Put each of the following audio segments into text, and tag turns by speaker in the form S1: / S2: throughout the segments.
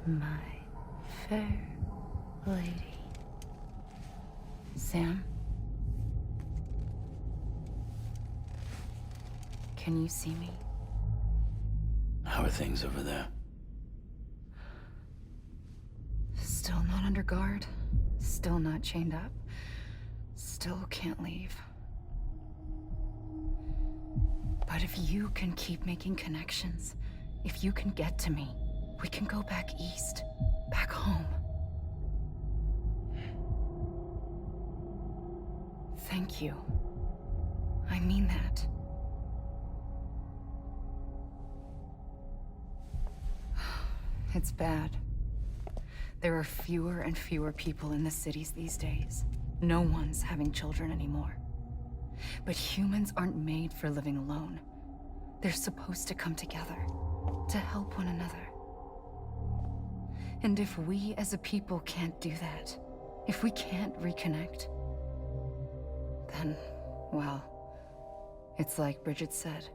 S1: My fair lady. Sam? Can you see me?
S2: How are things over there?
S1: Still not under guard. Still not chained up. Still can't leave. But if you can keep making connections, if you can get to me, we can go back east. Back home. Thank you. I mean that. It's bad. There are fewer and fewer people in the cities these days. No one's having children anymore. But humans aren't made for living alone. They're supposed to come together, to help one another. And if we as a people can't do that, if we can't reconnect, then, well, it's like Bridget said,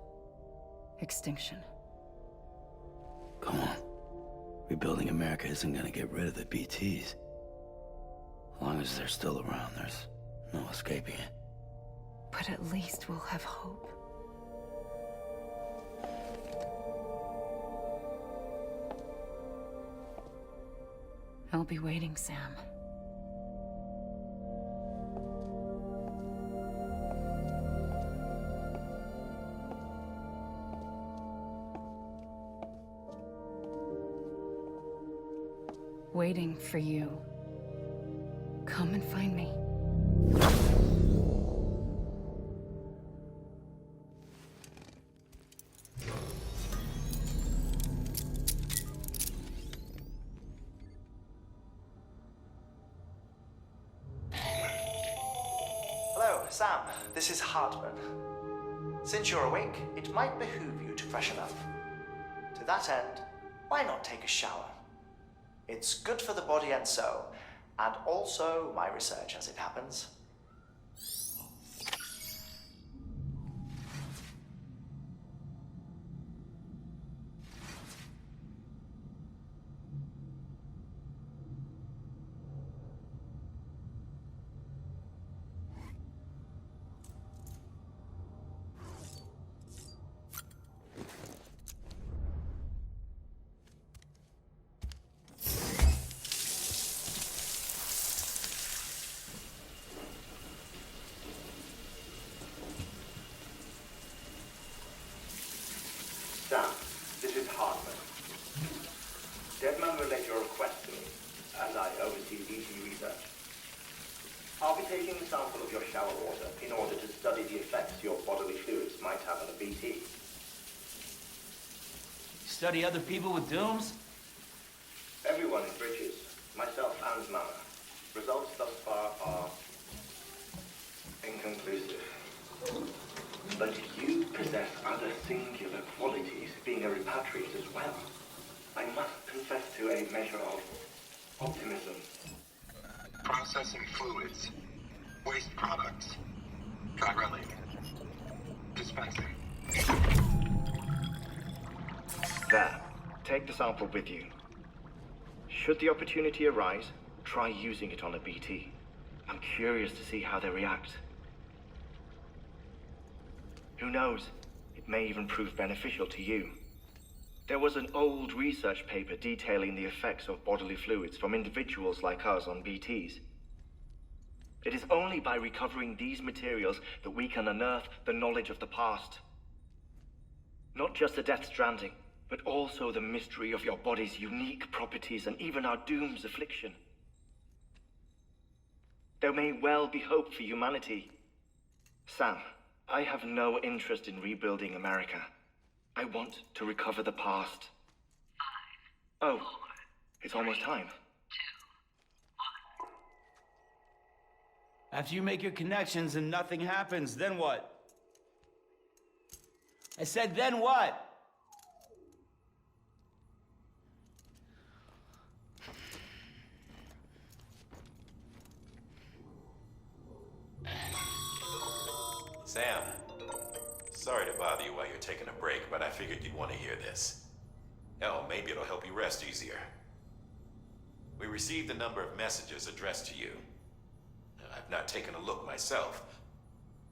S1: extinction.
S2: Come on. Rebuilding America isn't gonna get rid of the BTs. As long as they're still around, there's no escaping it.
S1: But at least we'll have hope. I'll be waiting, Sam. Waiting for you. Come and find me.
S3: Hello, Sam. This is Hartman. Since you're awake, it might behoove you to freshen up. To that end, why not take a shower? It's good for the body and soul, and also my research as it happens.
S4: Sam, this is Hartman. Deadman relayed your request to me, as I oversee BT research. I'll be taking a sample of your shower water in order to study the effects your bodily fluids might have on a BT.
S5: Study other people with dooms?
S4: Everyone in Bridges, myself and Mama. Results thus far are inconclusive. But you possess other singular qualities, being a repatriate as well. I must confess to a measure of optimism.
S6: Processing fluids. Waste products. Chiralic. Dispensing.
S4: There. Take the sample with you. Should the opportunity arise, try using it on a BT. I'm curious to see how they react. Who knows? It may even prove beneficial to you. There was an old research paper detailing the effects of bodily fluids from individuals like us on BTs. It is only by recovering these materials that we can unearth the knowledge of the past. Not just the Death Stranding, but also the mystery of your body's unique properties and even our doom's affliction. There may well be hope for humanity. Sam, I have no interest in rebuilding America. I want to recover the past.
S7: 5,
S4: Oh,
S7: 4,
S4: it's almost time.
S7: 2, 1.
S5: After you make your connections and nothing happens, then what? I said, then what?
S8: Sam, sorry to bother you while you're taking a break, but I figured you'd want to hear this. Hell, maybe it'll help you rest easier. We received a number of messages addressed to you. I've not taken a look myself,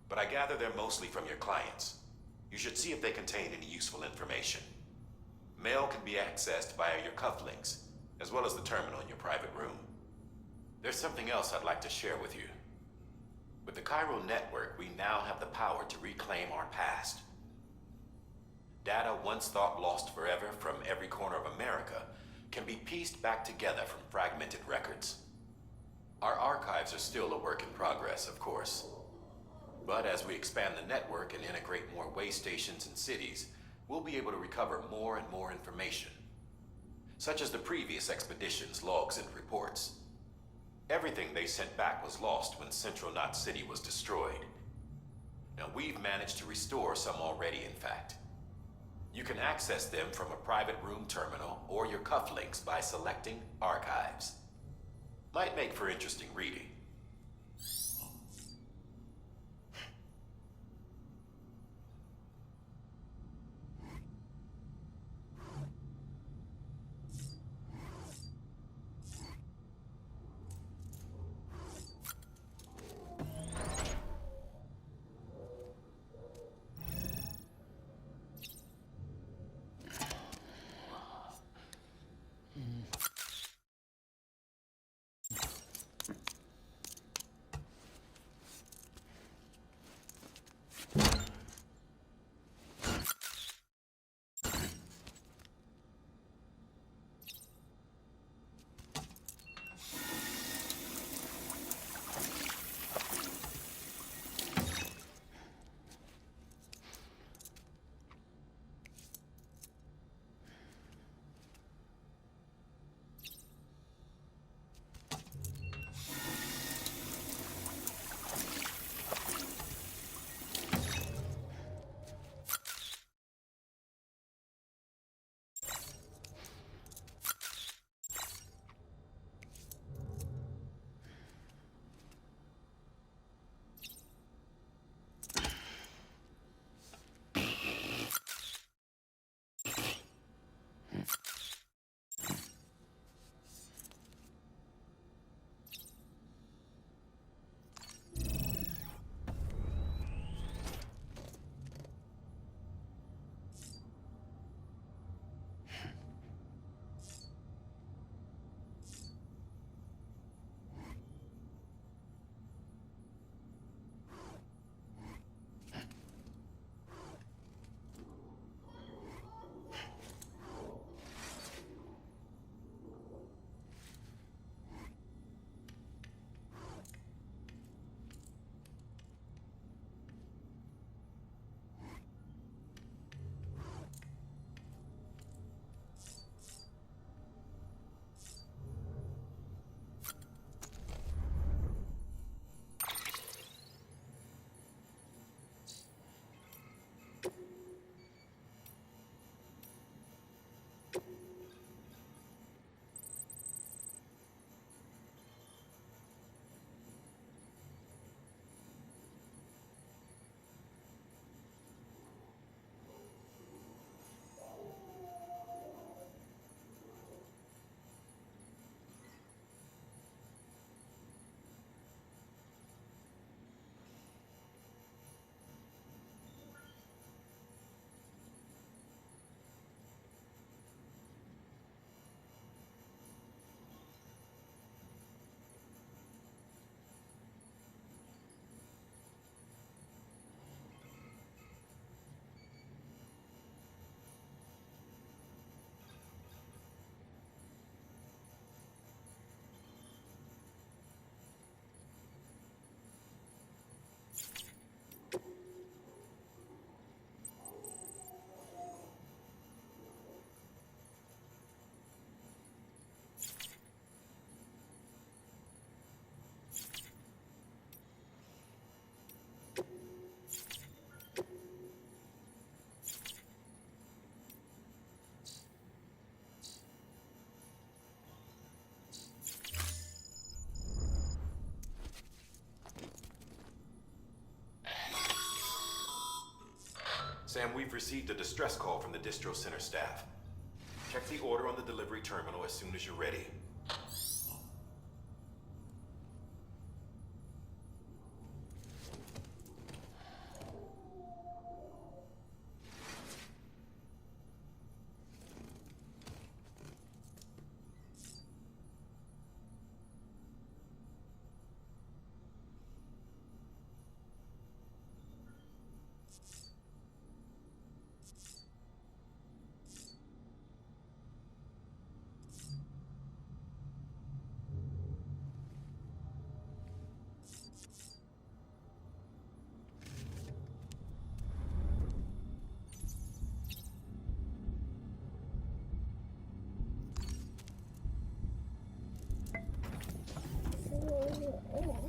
S8: but I gather they're mostly from your clients. You should see if they contain any useful information. Mail can be accessed via your cufflinks, as well as the terminal in your private room. There's something else I'd like to share with you. With the Cairo network, we now have the power to reclaim our past. Data once thought lost forever from every corner of America can be pieced back together from fragmented records. Our archives are still a work in progress, of course. But as we expand the network and integrate more way stations and cities, we'll be able to recover more and more information, such as the previous expedition's logs and reports. Everything they sent back was lost when Central Knot City was destroyed. Now we've managed to restore some already, in fact. You can access them from a private room terminal or your cufflinks by selecting Archives. Might make for interesting reading. Sam, we've received a distress call from the distro center staff. Check the order on the delivery terminal as soon as you're ready.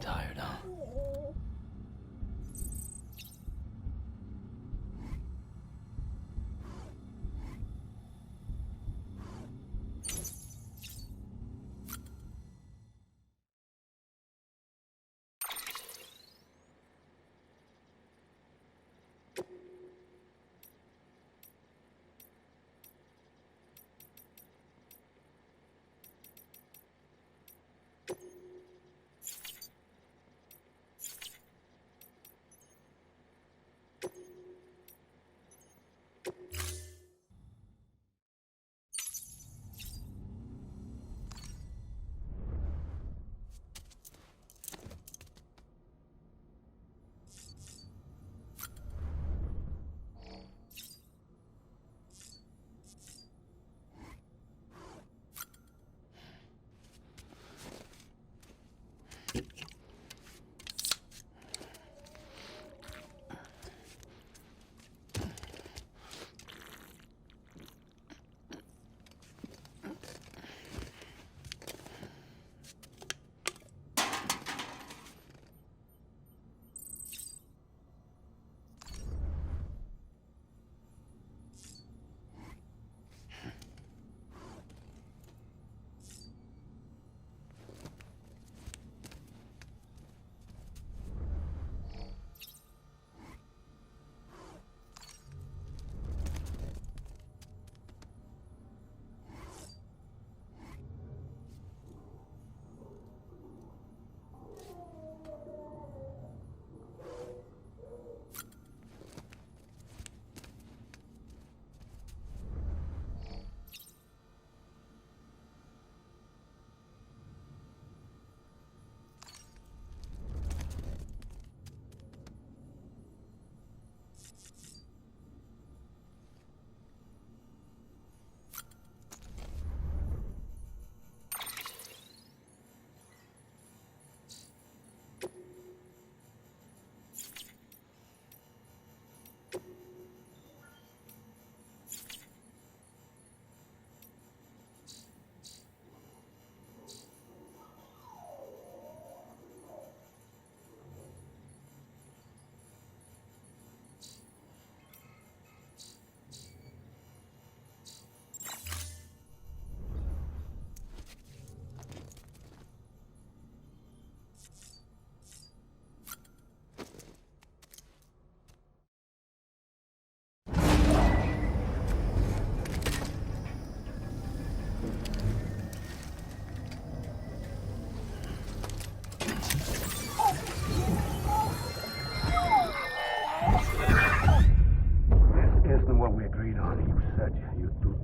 S2: Tired, huh?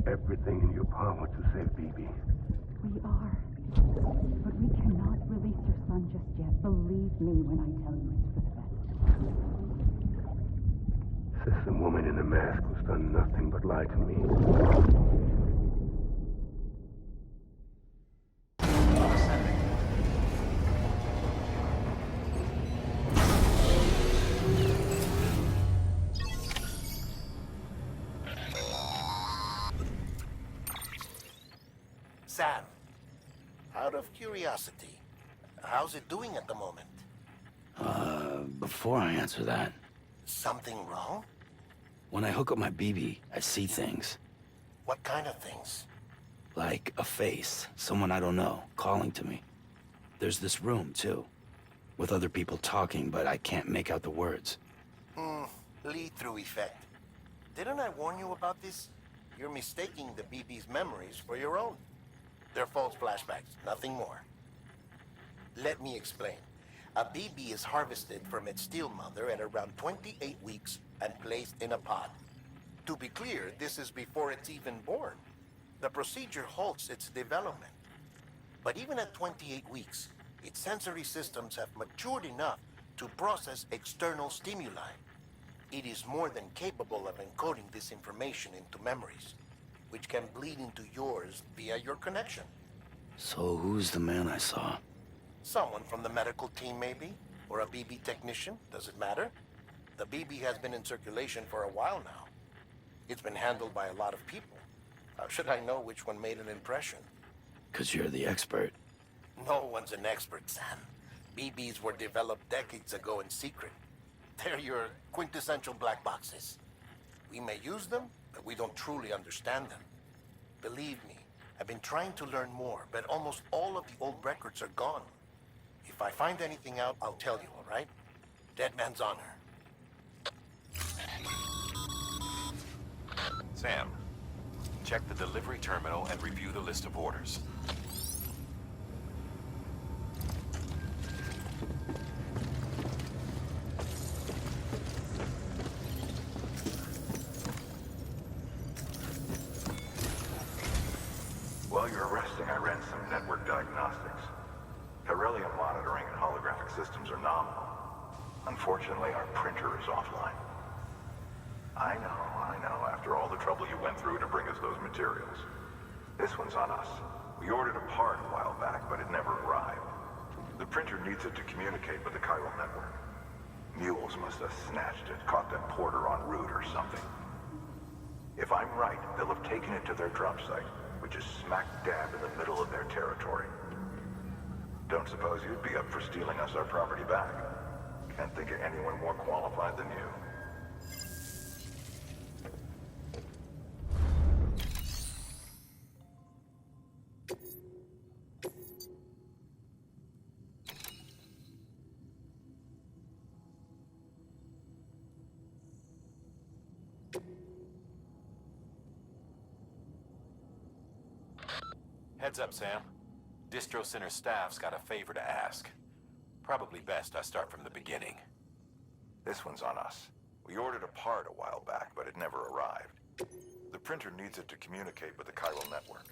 S9: Everything in your power to save BB.
S10: We are. But we cannot release your son just yet. Believe me when I tell you it's for the best.
S9: Sister woman in the mask who's done nothing but lie to me.
S11: Sam, out of curiosity, how's it doing at the moment?
S2: Before I answer that,
S11: Something wrong?
S2: when I hook up my BB, I see things.
S11: What kind of things?
S2: Like a face, someone I don't know, calling to me. There's this room, too, with other people talking, but I can't make out the words.
S11: Lead-through effect. Didn't I warn you about this? You're mistaking the BB's memories for your own. They're false flashbacks, nothing more. Let me explain. A BB is harvested from its steel mother at around 28 weeks and placed in a pod. To be clear, this is before it's even born. The procedure halts its development. But even at 28 weeks, its sensory systems have matured enough to process external stimuli. It is more than capable of encoding this information into memories, which can bleed into yours via your connection.
S2: So who's the man I saw?
S11: Someone from the medical team, maybe? Or a BB technician? Does it matter? The BB has been in circulation for a while now. It's been handled by a lot of people. How should I know which one made an impression?
S2: 'Cause you're the expert.
S11: No one's an expert, Sam. BBs were developed decades ago in secret. They're your quintessential black boxes. We may use them, but we don't truly understand them. Believe me, I've been trying to learn more, but almost all of the old records are gone. If I find anything out, I'll tell you, all right? Dead man's honor.
S8: Sam, check the delivery terminal and review the list of orders.
S12: While you're resting, I ran some network diagnostics. Beryllium monitoring and holographic systems are nominal. Unfortunately, our printer is offline. I know. After all the trouble you went through to bring us those materials. This one's on us. We ordered a part a while back, but it never arrived. The printer needs it to communicate with the chiral network. Mules must have snatched it, caught that porter en route or something. If I'm right, they'll have taken it to their drop site, which is smack dab in the middle of their territory. Don't suppose you'd be up for stealing us our property back? Can't think of anyone more qualified than you.
S8: Heads up, Sam. Distro Center staff's got a favor to ask. Probably best I start from the beginning.
S12: This one's on us. We ordered a part a while back, but it never arrived. The printer needs it to communicate with the chiral network.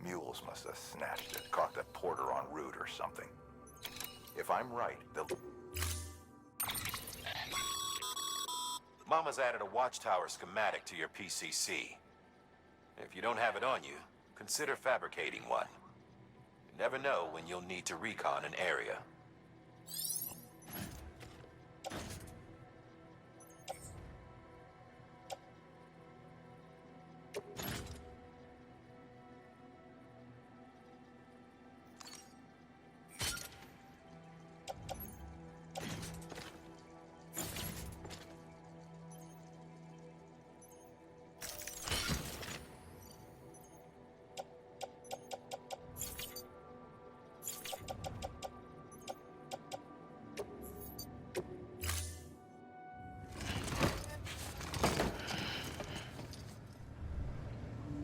S12: Mules must have snatched it, caught that porter en route or something. If I'm right, they'll...
S8: Mama's added a watchtower schematic to your PCC. If you don't have it on you, consider fabricating one. You never know when you'll need to recon an area.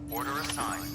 S13: Order assigned.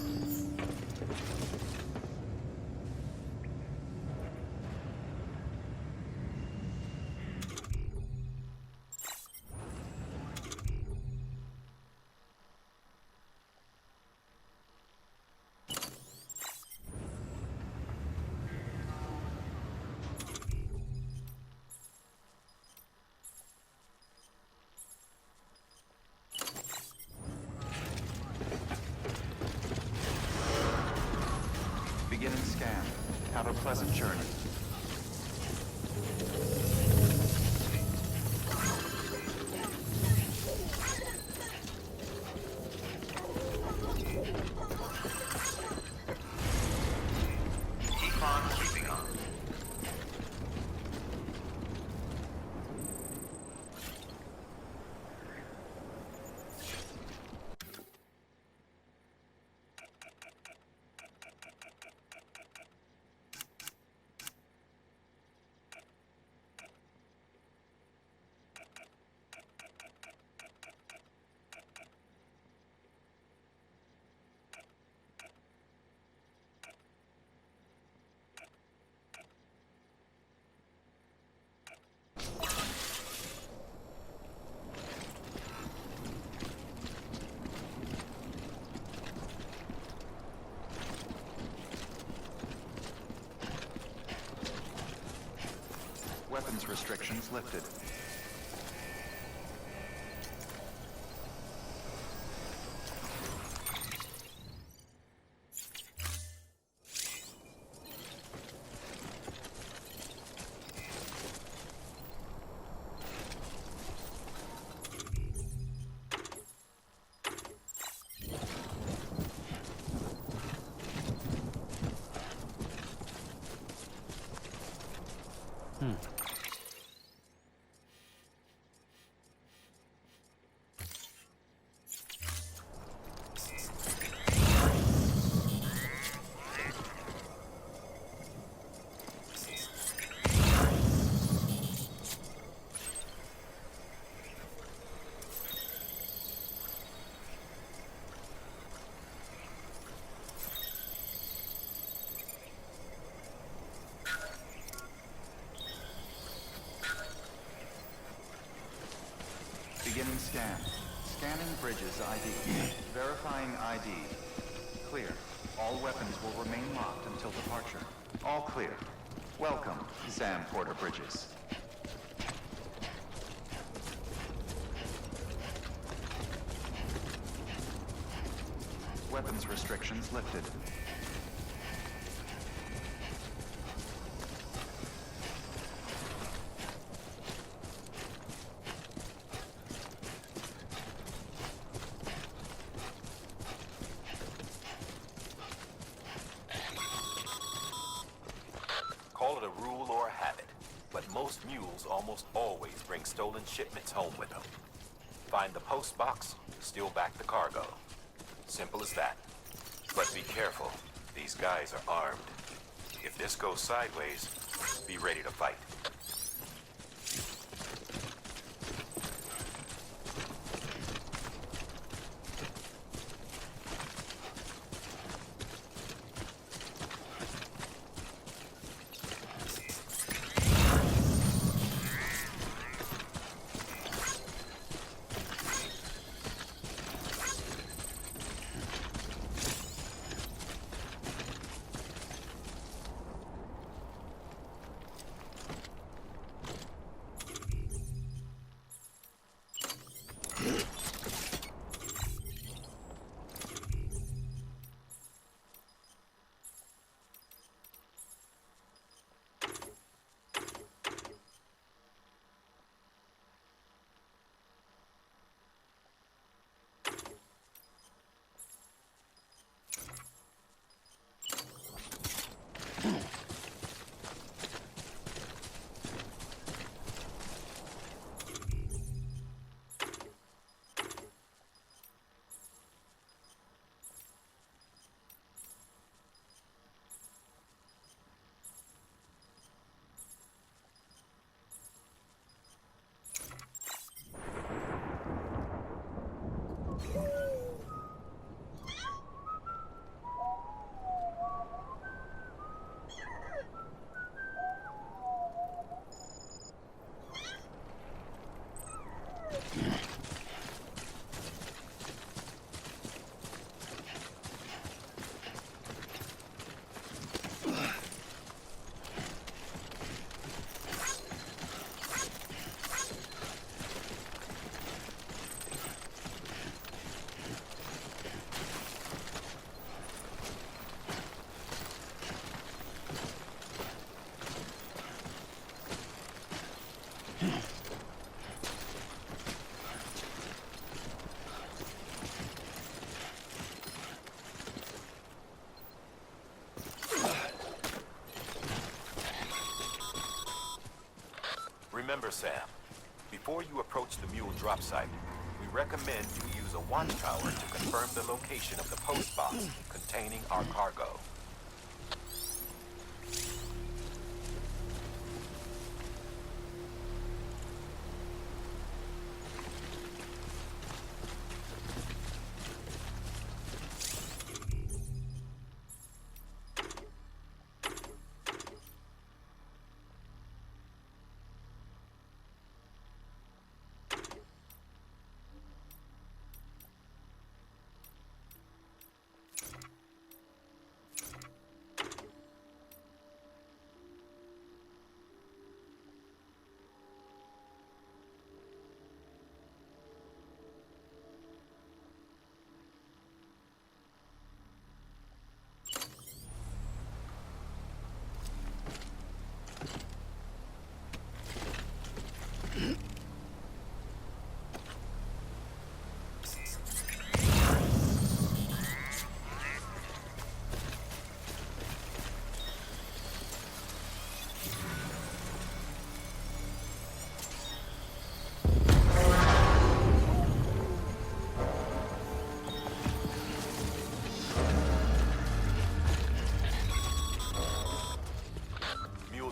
S13: Begin and scan. Have a pleasant journey. Keep on keeping on. Weapons restrictions lifted. Beginning scan. Scanning bridges ID. Verifying ID. Clear. All weapons will remain locked until departure. All clear. Welcome, Sam Porter Bridges. Weapons restrictions lifted.
S14: Call it a rule or a habit, but most mules almost always bring stolen shipments home with them. Find the post box, steal back the cargo. Simple as that. But be careful. These guys are armed. If this goes sideways, be ready to fight. Remember, Sam, before you approach the Mule drop site, we recommend you use a watchtower to confirm the location of the post box containing our cargo.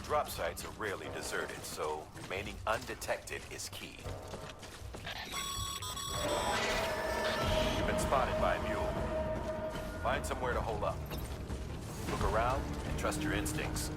S14: Drop sites are rarely deserted, so remaining undetected is key. You've been spotted by a mule. Find somewhere to hole up. Look around and trust your instincts.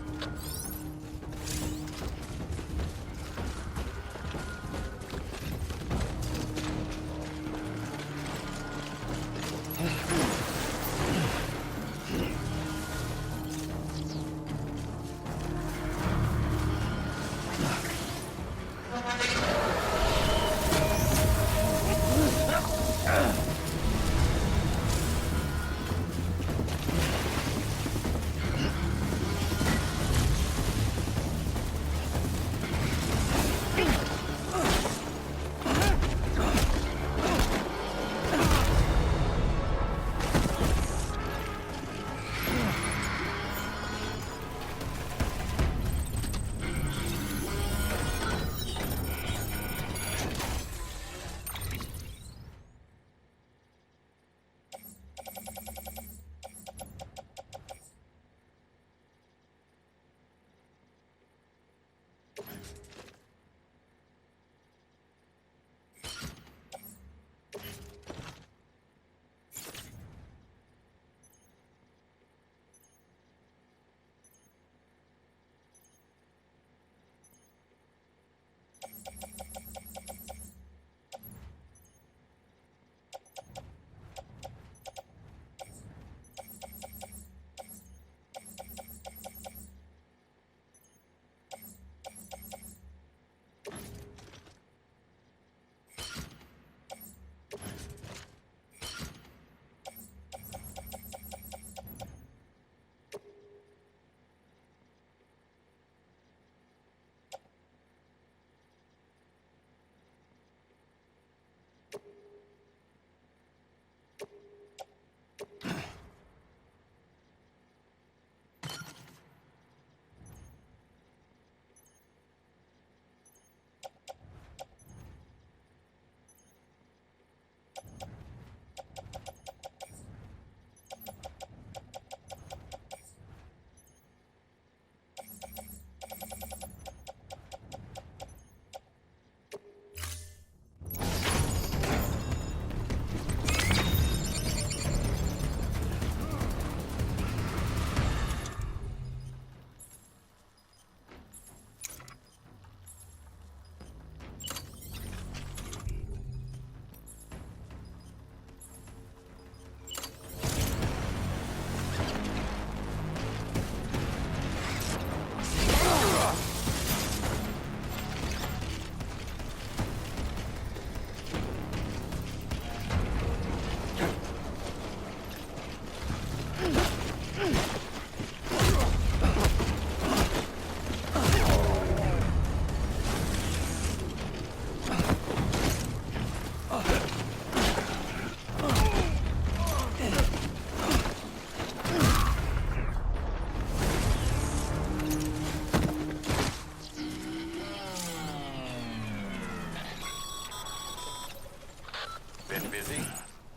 S14: Been busy?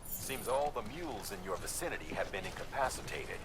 S14: Seems all the mules in your vicinity have been incapacitated.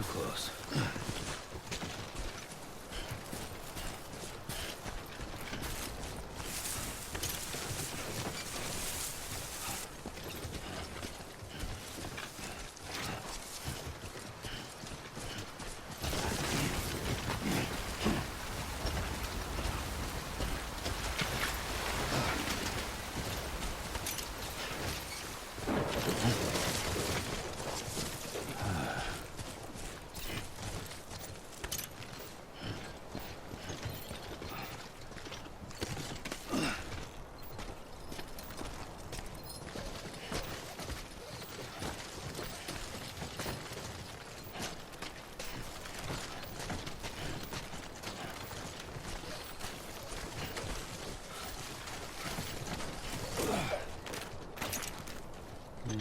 S2: close.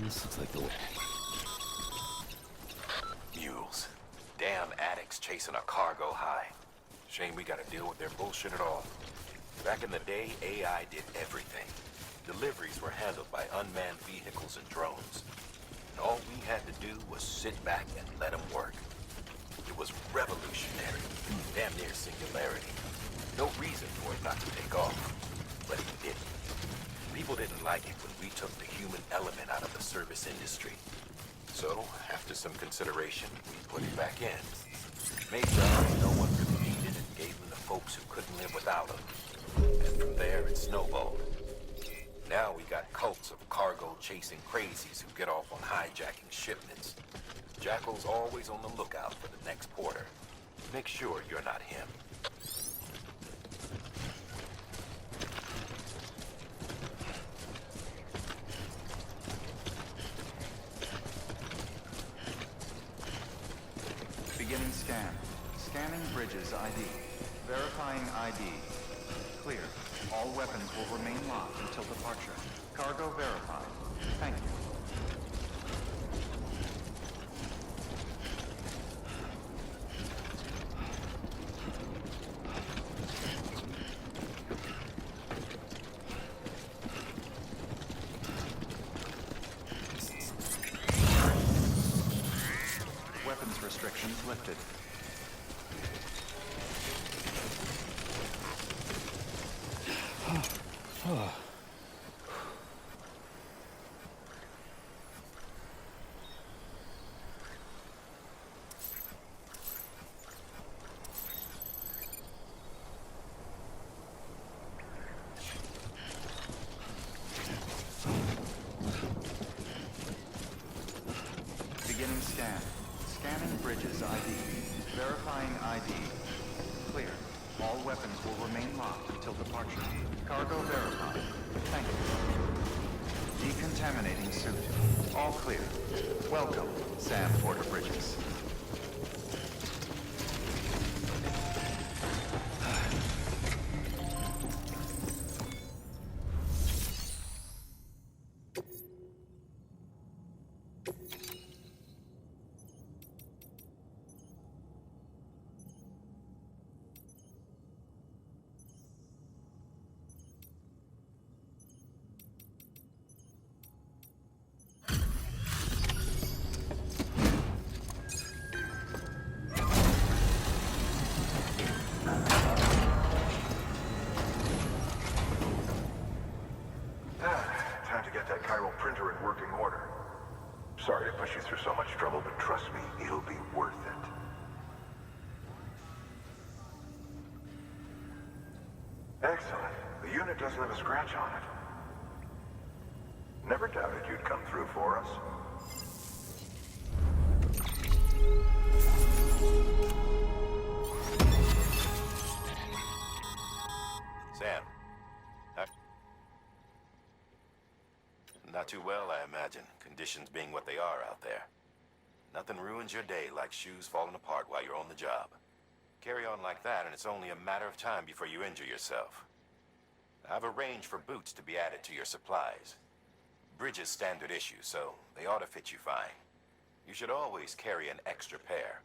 S2: This looks like the way.
S14: Mules. Damn addicts chasing a cargo high. Shame we gotta deal with their bullshit at all. Back in the day, AI did everything. Deliveries were handled by unmanned vehicles and drones. And all we had to do was sit back and let them work. It was revolutionary. Damn near singularity. No reason for it not to take off. But it didn't. People didn't like it when we took the human element out of the service industry. So, after some consideration, we put it back in. Made jobs no one really needed and gave them to folks who couldn't live without them. And from there, it snowballed. Now we got cults of cargo-chasing crazies who get off on hijacking shipments. Jackal's always on the lookout for the next porter. Make sure you're not him.
S13: Beginning scan. Scanning bridges ID. Verifying ID. Clear. All weapons will remain locked until departure. Cargo verified. Thank you. Weapons restrictions lifted. Beginning scan. Scanning bridges ID. Verifying ID. Clear. All weapons will remain locked until departure. Cargo verified. Thank you. Decontaminating suit. All clear. Welcome, Sam Porter Bridges.
S12: Time to get that chiral printer in working order. Sorry to push you through so much trouble, but trust me, it'll be worth it. Excellent. The unit doesn't have a scratch on it. Never doubted you'd come through for us.
S14: Sam. Not too well, I imagine. Conditions being what they are out there. Nothing ruins your day like shoes falling apart while you're on the job. Carry on like that, and it's only a matter of time before you injure yourself. I've arranged for boots to be added to your supplies. Bridges standard issue, so they ought to fit you fine. You should always carry an extra pair.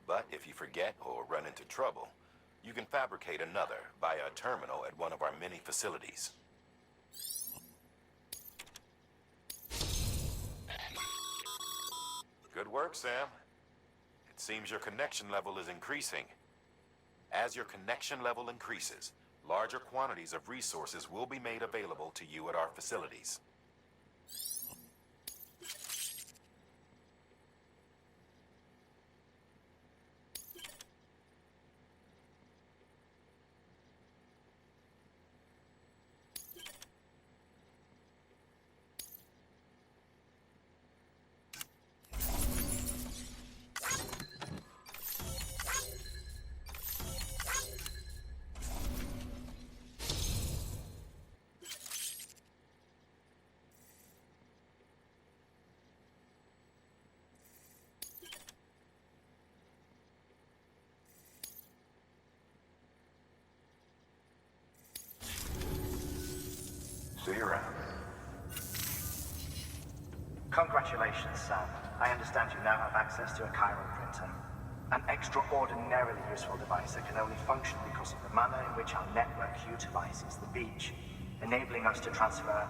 S14: But if you forget or run into trouble, you can fabricate another via a terminal at one of our many facilities. Good work, Sam.
S8: It seems your connection level is increasing. As your connection level increases, larger quantities of resources will be made available to you at our facilities.
S12: See you around.
S15: Congratulations, Sam. I understand you now have access to a chiral printer. An extraordinarily useful device that can only function because of the manner in which our network utilizes the beach, enabling us to transfer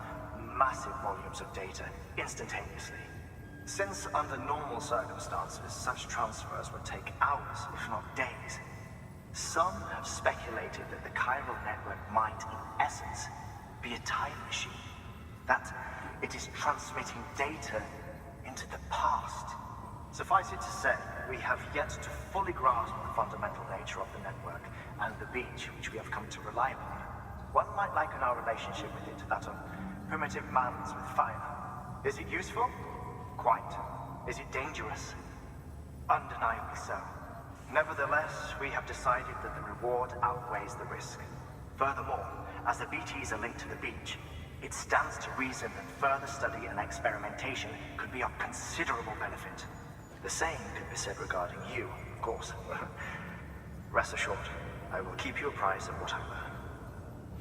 S15: massive volumes of data instantaneously. Since under normal circumstances, such transfers would take hours, if not days, some have speculated that the chiral network might, in essence, be a time machine. That it is transmitting data into the past. Suffice it to say, we have yet to fully grasp the fundamental nature of the network and the beach which we have come to rely upon. One might liken our relationship with it to that of primitive mans with fire. Is it useful? Quite. Is it dangerous? Undeniably so. Nevertheless, we have decided that the reward outweighs the risk. Furthermore, as the BTs are linked to the beach, it stands to reason that further study and experimentation could be of considerable benefit. The same could be said regarding you, of course. Rest assured, I will keep you apprised of what I learn.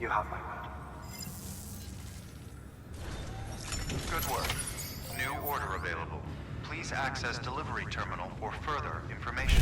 S15: You have my word.
S13: Good work. New order available. Please access delivery terminal for further information.